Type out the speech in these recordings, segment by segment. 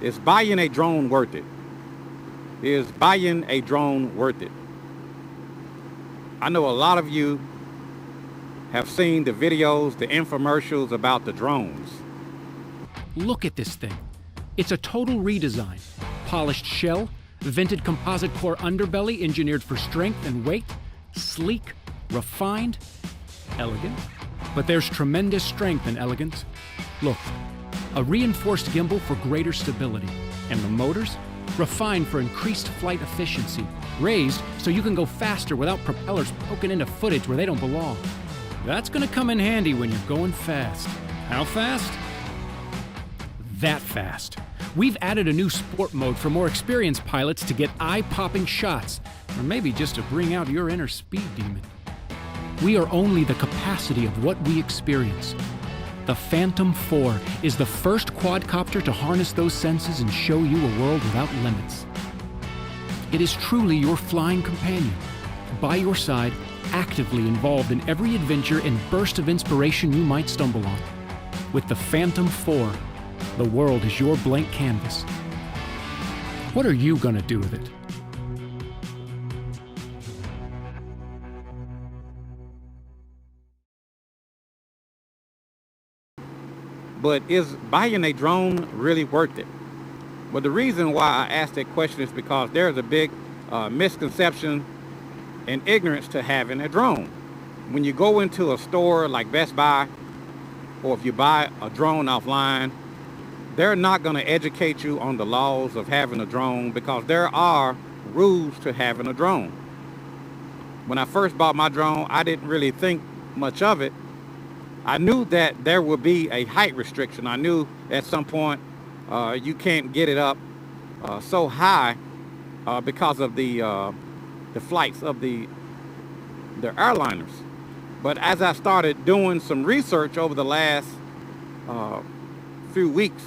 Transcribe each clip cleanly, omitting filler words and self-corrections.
Is buying a drone worth it? Is buying a drone worth it? I know a lot of you have seen the videos, the infomercials about the drones. Look at this thing. It's a total redesign. Polished shell, vented composite core underbelly engineered for strength and weight, sleek, refined, elegant. But there's tremendous strength in elegance. Look, a reinforced gimbal for greater stability, and the motors, refined for increased flight efficiency, raised so you can go faster without propellers poking into footage where they don't belong. That's gonna come in handy when you're going fast. How fast? That fast. We've added a new sport mode for more experienced pilots to get eye-popping shots, or maybe just to bring out your inner speed demon. We are only the capacity of what we experience. The Phantom 4 is the first quadcopter to harness those senses and show you a world without limits. It is truly your flying companion, by your side, actively involved in every adventure and burst of inspiration you might stumble on. With the Phantom 4, the world is your blank canvas. What are you gonna do with it? But is buying a drone really worth it? Well, the reason why I asked that question is because there's a big misconception and ignorance to having a drone. When you go into a store like Best Buy, or if you buy a drone offline, they're not going to educate you on the laws of having a drone because there are rules to having a drone. When I first bought my drone, I didn't really think much of it. I knew that there would be a height restriction. I knew at some point you can't get it up so high because of the flights of the airliners. But as I started doing some research over the last few weeks,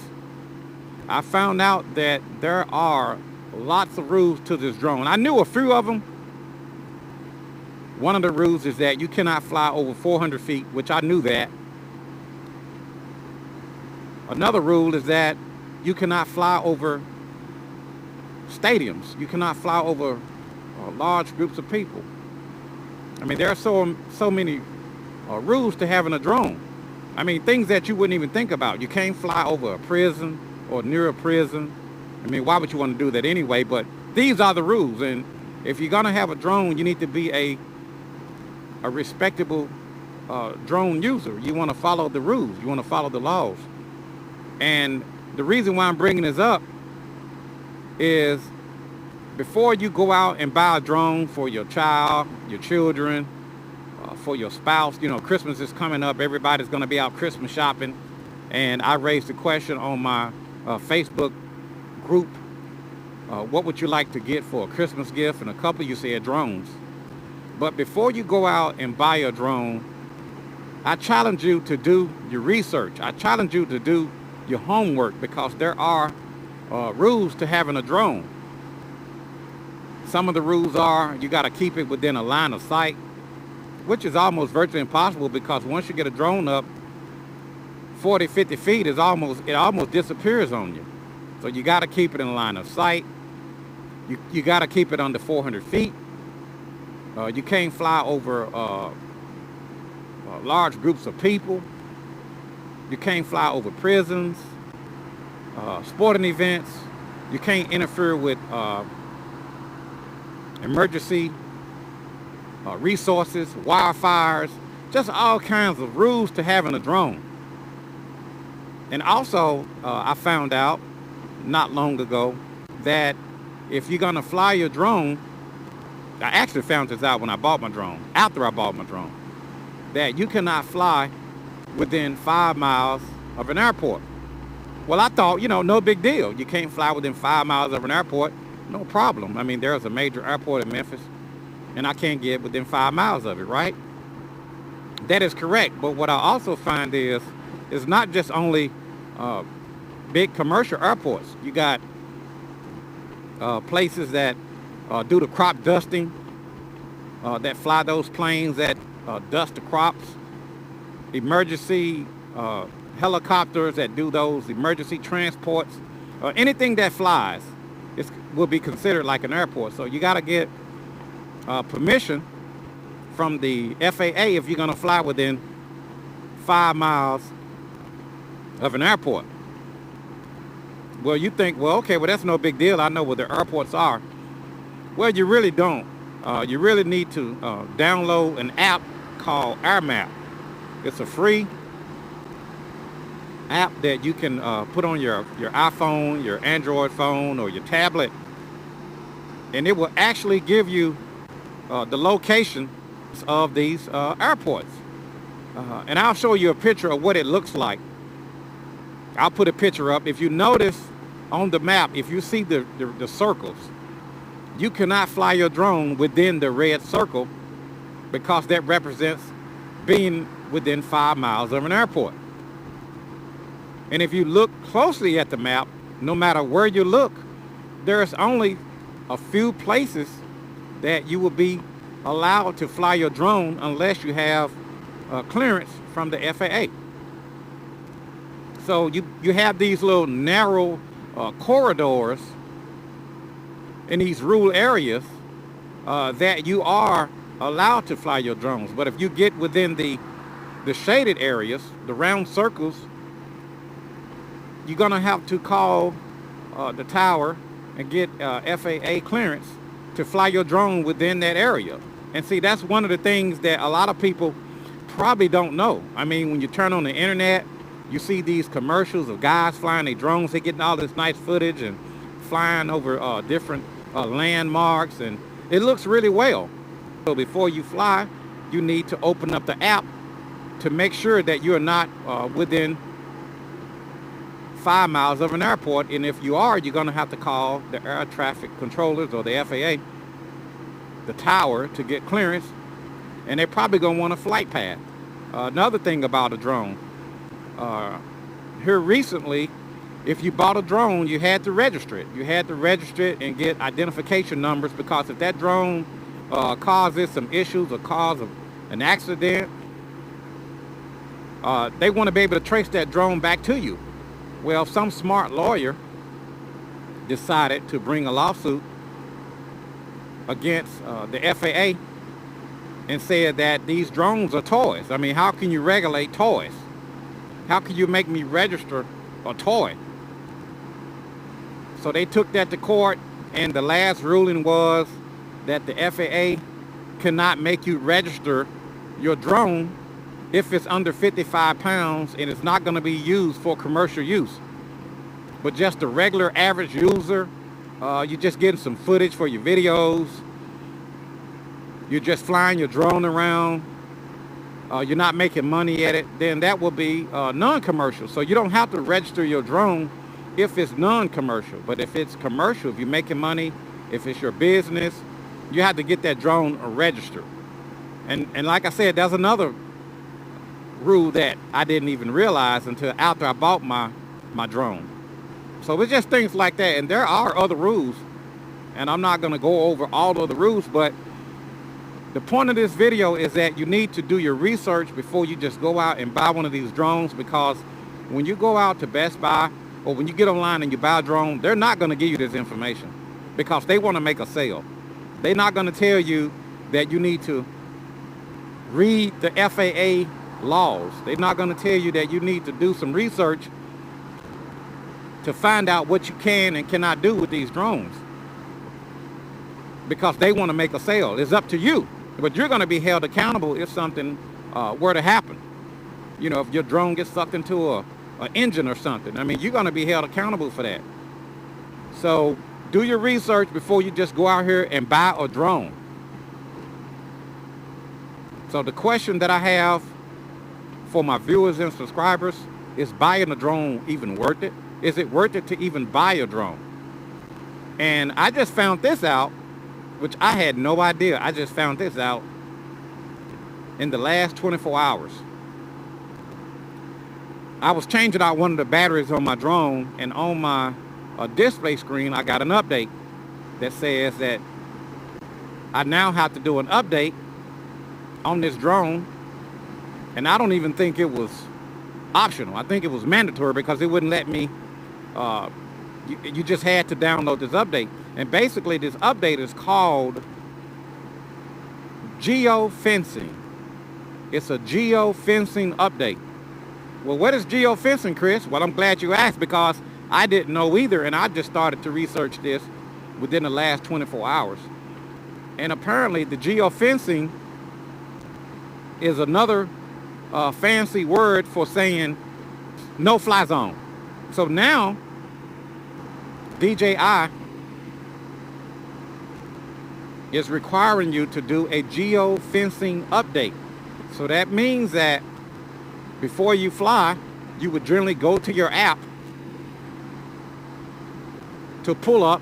I found out that there are lots of rules to this drone. I knew a few of them. One of the rules is that you cannot fly over 400 feet, which I knew that. Another rule is that you cannot fly over stadiums. You cannot fly over large groups of people. I mean, there are so many rules to having a drone. I mean, things that you wouldn't even think about. You can't fly over a prison or near a prison. I mean, why would you want to do that anyway? But these are the rules. And if you're going to have a drone, you need to be a respectable drone user. You want to follow the rules. You want to follow the laws. And the reason why I'm bringing this up is before you go out and buy a drone for your child, your children, for your spouse, you know, Christmas is coming up. Everybody's going to be out Christmas shopping. And I raised the question on my Facebook group, what would you like to get for a Christmas gift? And a couple of you said drones. But before you go out and buy a drone, I challenge you to do your research. I challenge you to do your homework because there are rules to having a drone. Some of the rules are you got to keep it within a line of sight, which is almost virtually impossible because once you get a drone up 40, 50 feet, it almost disappears on you. So you got to keep it in a line of sight. You got to keep it under 400 feet. You can't fly over large groups of people. You can't fly over prisons, sporting events. You can't interfere with emergency resources, wildfires, just all kinds of rules to having a drone. And also, I found out not long ago that if you're gonna fly your drone, I actually found this out when I bought my drone, after I bought my drone, that you cannot fly within 5 miles of an airport. Well, I thought, you know, no big deal. You can't fly within 5 miles of an airport, no problem. I mean, there's a major airport in Memphis, and I can't get within 5 miles of it, right? That is correct, but what I also find is not just only big commercial airports. You got places that do the crop dusting, that fly those planes that dust the crops, emergency helicopters that do those emergency transports, anything that flies will be considered like an airport. So you got to get permission from the FAA if you're going to fly within 5 miles of an airport. Well, you think, well, okay, well, that's no big deal. I know where the airports are. Well, you really don't. You really need to download an app called AirMap. It's a free app that you can put on your iPhone, your Android phone, or your tablet, and it will actually give you the location of these airports. And I'll show you a picture of what it looks like. I'll put a picture up. If you notice on the map, if you see the circles, you cannot fly your drone within the red circle because that represents being within 5 miles of an airport. And if you look closely at the map, no matter where you look, there's only a few places that you will be allowed to fly your drone unless you have clearance from the FAA. So you have these little narrow corridors in these rural areas that you are allowed to fly your drones. But if you get within the shaded areas, the round circles, you're gonna have to call the tower and get FAA clearance to fly your drone within that area. And see, that's one of the things that a lot of people probably don't know. I mean, when you turn on the internet, you see these commercials of guys flying their drones. They're getting all this nice footage and flying over different landmarks, and it looks really well. So before you fly, you need to open up the app to make sure that you're not within 5 miles of an airport. And if you are, you're going to have to call the air traffic controllers or the FAA, the tower, to get clearance. And they're probably going to want a flight path. Another thing about a drone, here recently, if you bought a drone, you had to register it. You had to register it and get identification numbers, because if that drone causes some issues or causes an accident, they want to be able to trace that drone back to you. Well, some smart lawyer decided to bring a lawsuit against the FAA and said that these drones are toys. I mean, how can you regulate toys? How can you make me register a toy? So they took that to court, and the last ruling was that the FAA cannot make you register your drone if it's under 55 pounds and it's not going to be used for commercial use. But just a regular average user, you're just getting some footage for your videos, you're just flying your drone around, you're not making money at it, then that will be non-commercial. So you don't have to register your drone if it's non-commercial. But if it's commercial, if you're making money, if it's your business, you have to get that drone registered. And like I said, there's another rule that I didn't even realize until after I bought my drone. So it's just things like that. And there are other rules, and I'm not going to go over all of the rules, but the point of this video is that you need to do your research before you just go out and buy one of these drones, because when you go out to Best Buy or when you get online and you buy a drone, they're not going to give you this information because they want to make a sale. They're not going to tell you that you need to read the FAA laws. They're not going to tell you that you need to do some research to find out what you can and cannot do with these drones, because they want to make a sale. It's up to you, but you're going to be held accountable if something were to happen. You know, if your drone gets sucked into an engine or something, I mean, you're going to be held accountable for that. So do your research before you just go out here and buy a drone. So the question that I have for my viewers and subscribers is, buying a drone even worth it? Is it worth it to even buy a drone? And I just found this out, which I had no idea. I just found this out in the last 24 hours. I was changing out one of the batteries on my drone, and on my display screen, I got an update that says that I now have to do an update on this drone. And I don't even think it was optional. I think it was mandatory, because it wouldn't let me You just had to download this update. And basically this update is called geofencing. It's a geofencing update. Well, what is geofencing, Chris? Well, I'm glad you asked, because I didn't know either, and I just started to research this within the last 24 hours. And apparently the geofencing is another fancy word for saying no-fly zone. So now DJI is requiring you to do a geofencing update. So that means that before you fly, you would generally go to your app to pull up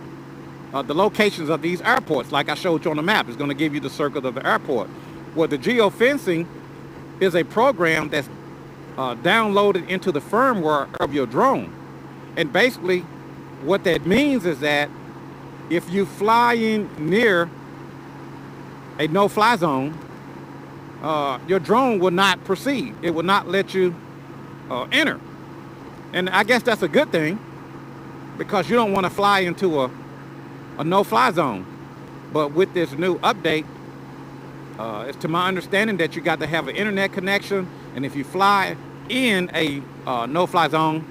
the locations of these airports. Like I showed you on the map, it's going to give you the circle of the airport. Well, the geofencing is a program that's downloaded into the firmware of your drone. And basically what that means is that if you fly in near a no-fly zone, your drone will not proceed. It will not let you enter. And I guess that's a good thing, because you don't want to fly into a no-fly zone. But with this new update, it's to my understanding that you got to have an internet connection, and if you fly in a no-fly zone,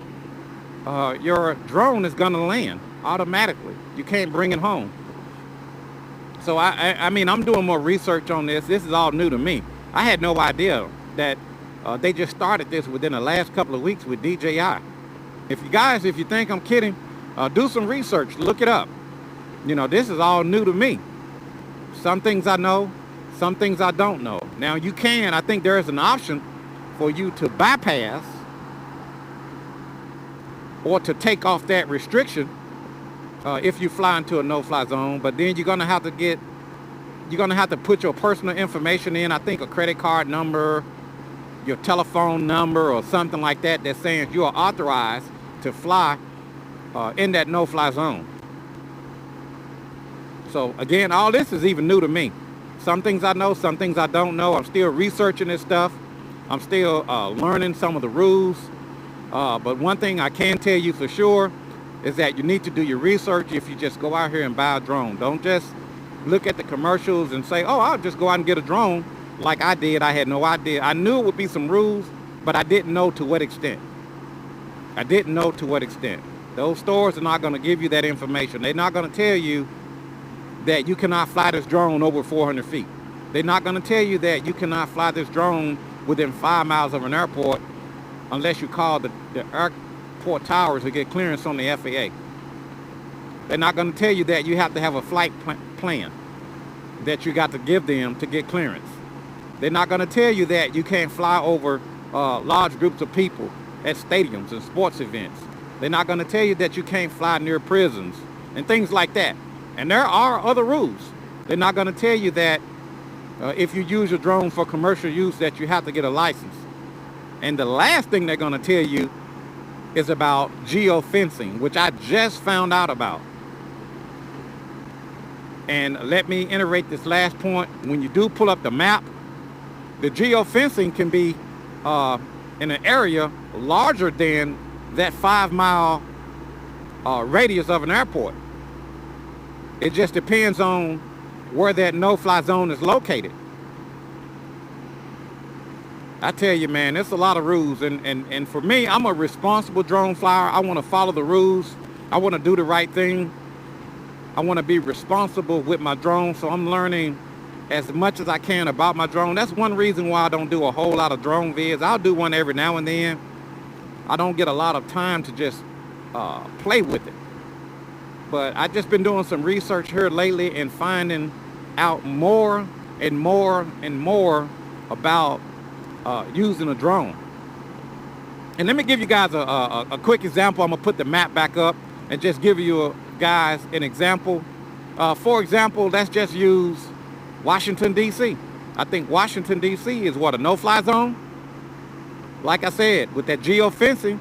your drone is going to land automatically. You can't bring it home. So I mean, I'm doing more research on this. This is all new to me. I had no idea that they just started this within the last couple of weeks with DJI. If you think I'm kidding, do some research, look it up. You know, this is all new to me. Some things I know, some things I don't know. Now I think there is an option for you to bypass or to take off that restriction if you fly into a no-fly zone, but then you're gonna have to put your personal information in. I think a credit card number, your telephone number, or something like that, that's saying you are authorized to fly in that no-fly zone. So again, all this is even new to me. Some things I know, some things I don't know. I'm still researching this stuff. I'm still learning some of the rules. But one thing I can tell you for sure is that you need to do your research if you just go out here and buy a drone. Don't just look at the commercials and say, oh, I'll just go out and get a drone like I did. I had no idea. I knew it would be some rules, but I didn't know to what extent. Those stores are not going to give you that information. They're not going to tell you that you cannot fly this drone over 400 feet. They're not going to tell you that you cannot fly this drone within 5 miles of an airport unless you call the airport towers to get clearance on the FAA. They're not going to tell you that you have to have a flight plan that you got to give them to get clearance. They're not going to tell you that you can't fly over large groups of people at stadiums and sports events. They're not going to tell you that you can't fly near prisons and things like that. And there are other rules. They're not going to tell you that if you use your drone for commercial use that you have to get a license. And the last thing they're going to tell you is about geofencing, which I just found out about. And let me iterate this last point. When you do pull up the map, the geofencing can be in an area larger than that 5 mile radius of an airport. It just depends on where that no-fly zone is located. I tell you, man, there's a lot of rules. And for me, I'm a responsible drone flyer. I want to follow the rules. I want to do the right thing. I want to be responsible with my drone. So I'm learning as much as I can about my drone. That's one reason why I don't do a whole lot of drone vids. I'll do one every now and then. I don't get a lot of time to just play with it. But I've just been doing some research here lately and finding out more and more and more about using a drone. And let me give you guys a quick example. I'm gonna put the map back up and just give you guys an example. For example, let's just use Washington, D.C. I think Washington, D.C. is what, a no-fly zone? Like I said, with that geofencing,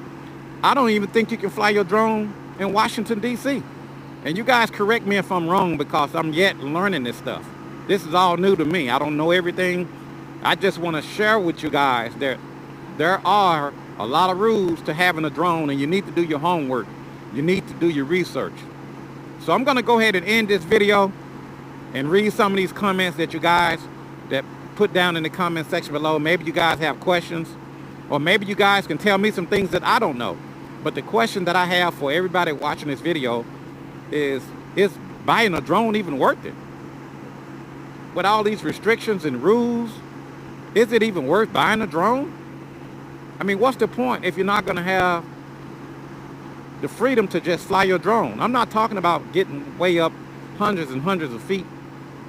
I don't even think you can fly your drone in Washington, D.C. And you guys correct me if I'm wrong, because I'm yet learning this stuff. This is all new to me. I don't know everything. I just want to share with you guys that there are a lot of rules to having a drone, and you need to do your homework. You need to do your research. So I'm gonna go ahead and end this video and read some of these comments that you guys that put down in the comment section below. Maybe you guys have questions, or maybe you guys can tell me some things that I don't know. But the question that I have for everybody watching this video is buying a drone even worth it? With all these restrictions and rules, is it even worth buying a drone? I mean, what's the point if you're not gonna have the freedom to just fly your drone? I'm not talking about getting way up hundreds and hundreds of feet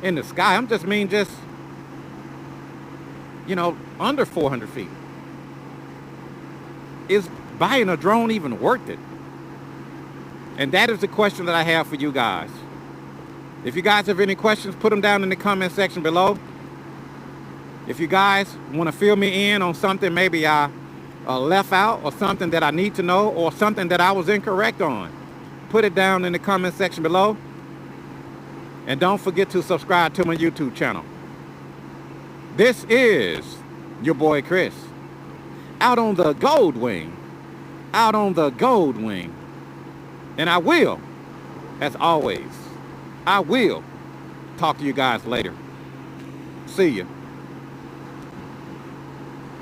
in the sky. I'm just mean just, you know, under 400 feet. Is buying a drone even worth it? And that is the question that I have for you guys. If you guys have any questions, put them down in the comment section below. If you guys want to fill me in on something maybe I left out, or something that I need to know, or something that I was incorrect on, put it down in the comment section below. And don't forget to subscribe to my YouTube channel. This is your boy Chris, out on the gold wing. Out on the gold wing. And I will, as always, I will talk to you guys later. See ya.